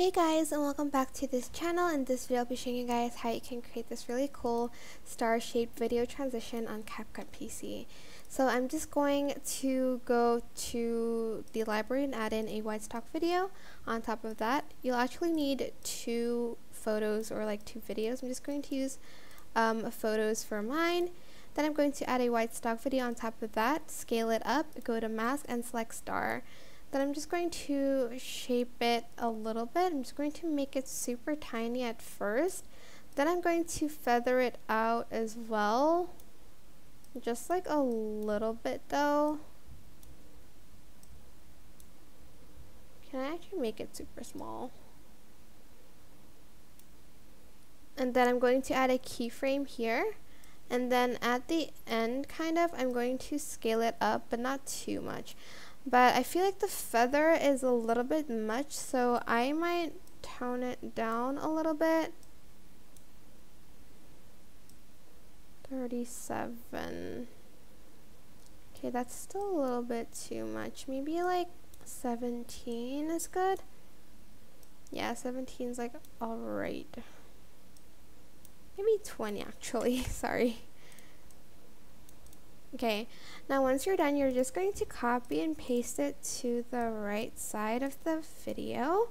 Hey guys, and welcome back to this channel. In this video I'll be showing you guys how you can create this really cool star-shaped video transition on CapCut PC. So I'm just going to go to the library and add in a white stock video. On top of that, you'll actually need two photos or like two videos. I'm just going to use photos for mine. Then I'm going to add a white stock video on top of that, scale it up, go to mask and select star. Then I'm just going to shape it a little bit. I'm just going to make it super tiny at first. Then I'm going to feather it out as well. Just like a little bit though. Can I actually make it super small? And then I'm going to add a keyframe here. And then at the end I'm going to scale it up, but not too much. But I feel like the feather is a little bit much, so I might tone it down a little bit. 37. Okay, that's still a little bit too much. Maybe like 17 is good. Yeah, 17 is like alright. Maybe 20 actually, sorry. Okay, now once you're done, you're just going to copy and paste it to the right side of the video.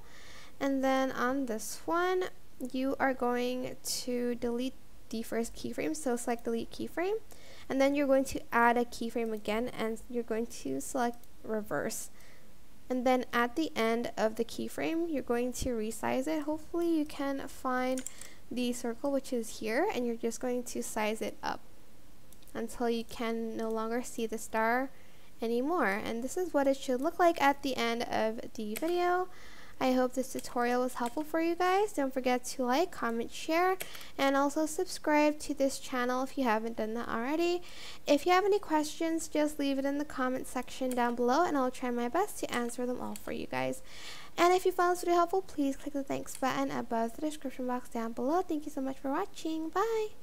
And then on this one, you are going to delete the first keyframe, so select delete keyframe. And then you're going to add a keyframe again, and you're going to select reverse. And then at the end of the keyframe, you're going to resize it. Hopefully you can find the circle, which is here, and you're just going to size it up until you can no longer see the star anymore. And this is what it should look like at the end of the video. I hope this tutorial was helpful for you guys. Don't forget to like, comment, share, and also subscribe to this channel if you haven't done that already. If you have any questions, just leave it in the comment section down below and I'll try my best to answer them all for you guys. And if you found this video helpful, please click the thanks button above the description box down below. Thank you so much for watching. Bye!